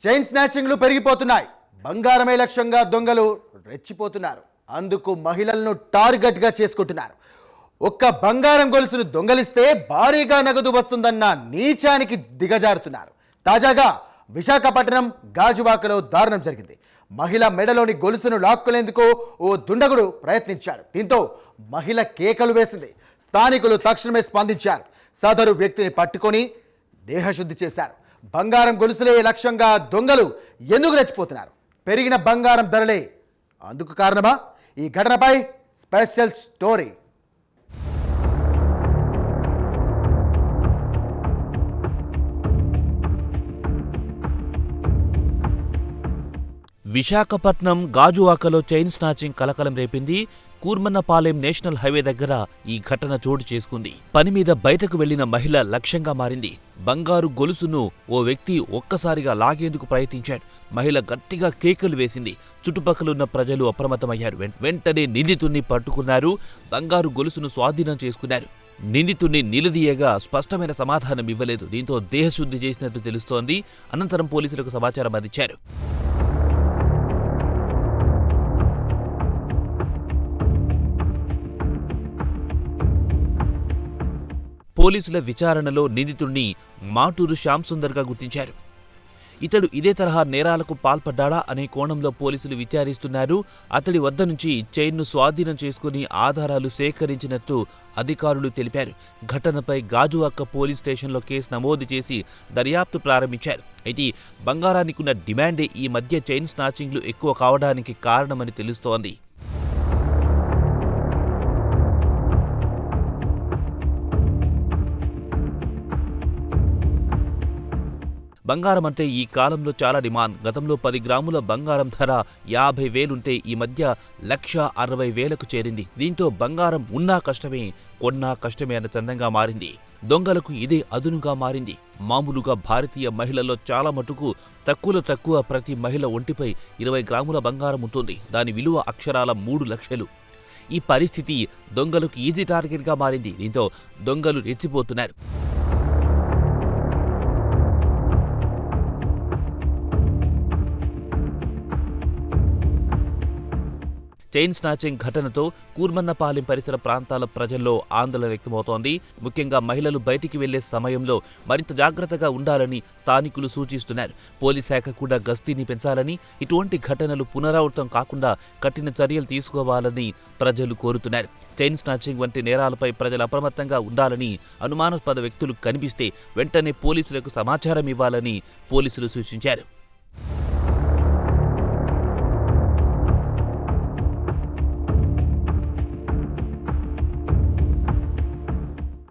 Chain స్నాచింగ్లు పెరిగిపోతున్నాయి. బంగారమే లక్ష్యంగా దొంగలు రెచ్చిపోతున్నారు. అందుకు మహిళలను టార్గెట్గా చేసుకుంటున్నారు. ఒక్క బంగారం గొలుసును దొంగలిస్తే భారీగా నగదు వస్తుందన్న నీచానికి దిగజారుతున్నారు. తాజాగా విశాఖపట్నం గాజువాకలో దారుణం జరిగింది. మహిళ మెడలోని గొలుసును లాక్కునేందుకు ఓ దుండగుడు ప్రయత్నించాడు. దీంతో మహిళ కేకలు వేసింది. స్థానికులు తక్షణమే స్పందించారు. సదరు వ్యక్తిని పట్టుకొని దేహశుద్ధి చేశారు. బంగారం గొలుసులే లక్ష్యంగా దొంగలు ఎందుకు రెచ్చిపోతున్నారు? పెరిగిన బంగారం ధరలే అందుకు కారణమా? ఈ ఘటనపై స్పెషల్ స్టోరీ. విశాఖపట్నం గాజువాకలో చైన్ స్నాచింగ్ కలకలం రేపింది. కూర్మన్నపాలెం నేషనల్ హైవే దగ్గర ఈ ఘటన చోటు చేసుకుంది. పని మీద బయటకు వెళ్లిన మహిళ లక్ష్యంగా మారింది. బంగారు గొలుసును ఓ వ్యక్తి ఒక్కసారిగా లాగేందుకు ప్రయత్నించాడు. మహిళ గట్టిగా కేకలు వేసింది. చుట్టుపక్కలున్న ప్రజలు అప్రమత్తమయ్యారు. వెంటనే నిందితుణ్ణి పట్టుకున్నారు. బంగారు గొలుసును స్వాధీనం చేసుకున్నారు. నిందితుణ్ణి నిలదీయగా స్పష్టమైన సమాధానం ఇవ్వలేదు. దీంతో దేహశుద్ధి చేసినట్టు తెలుస్తోంది. అనంతరం పోలీసులకు సమాచారం అందించారు. పోలీసుల విచారణలో నిందితుణ్ణి మాటూరు శ్యాంసుందర్గా గుర్తించారు. ఇతడు ఇదే తరహా నేరాలకు పాల్పడ్డాడా అనే కోణంలో పోలీసులు విచారిస్తున్నారు. అతడి వద్ద నుంచి చైన్ను స్వాధీనం చేసుకుని ఆధారాలు సేకరించినట్టు అధికారులు తెలిపారు. ఘటనపై గాజువాక పోలీస్ స్టేషన్లో కేసు నమోదు చేసి దర్యాప్తు ప్రారంభించారు. అయితే బంగారానికున్న డిమాండే ఈ మధ్య చైన్ స్నాచింగ్లు ఎక్కువ కావడానికి కారణమని తెలుస్తోంది. బంగారం అంటే ఈ కాలంలో చాలా డిమాండ్. గతంలో 10 గ్రాముల బంగారం ధర 50,000 ఈ మధ్య 1,60,000కు చేరింది. దీంతో బంగారం ఉన్నా కష్టమే, కొన్నా కష్టమే అన్న చందంగా మారింది. దొంగలకు ఇదే అదునుగా మారింది. మామూలుగా భారతీయ మహిళల్లో చాలా మటుకు తక్కువ ప్రతి మహిళ ఒంటిపై 20 గ్రాముల బంగారం ఉంటుంది. దాని విలువ అక్షరాల 3 లక్షలు. ఈ పరిస్థితి దొంగలకు ఈజీ టార్గెట్గా మారింది. దీంతో దొంగలు రెచ్చిపోతున్నారు. చైన్ స్నాచింగ్ ఘటనతో కూర్మన్నపాలెం పరిసర ప్రాంతాల ప్రజల్లో ఆందోళన వ్యక్తమవుతోంది. ముఖ్యంగా మహిళలు బయటికి వెళ్లే సమయంలో మరింత జాగ్రత్తగా ఉండాలని స్థానికులు సూచిస్తున్నారు. పోలీస్ శాఖ కూడా గస్తీని పెంచాలని, ఇటువంటి ఘటనలు పునరావృతం కాకుండా కఠిన చర్యలు తీసుకోవాలని ప్రజలు కోరుతున్నారు. చైన్ స్నాచింగ్ వంటి నేరాలపై ప్రజలు అప్రమత్తంగా ఉండాలని, అనుమానాస్పద వ్యక్తులు కనిపిస్తే వెంటనే పోలీసులకు సమాచారం ఇవ్వాలని పోలీసులు సూచించారు.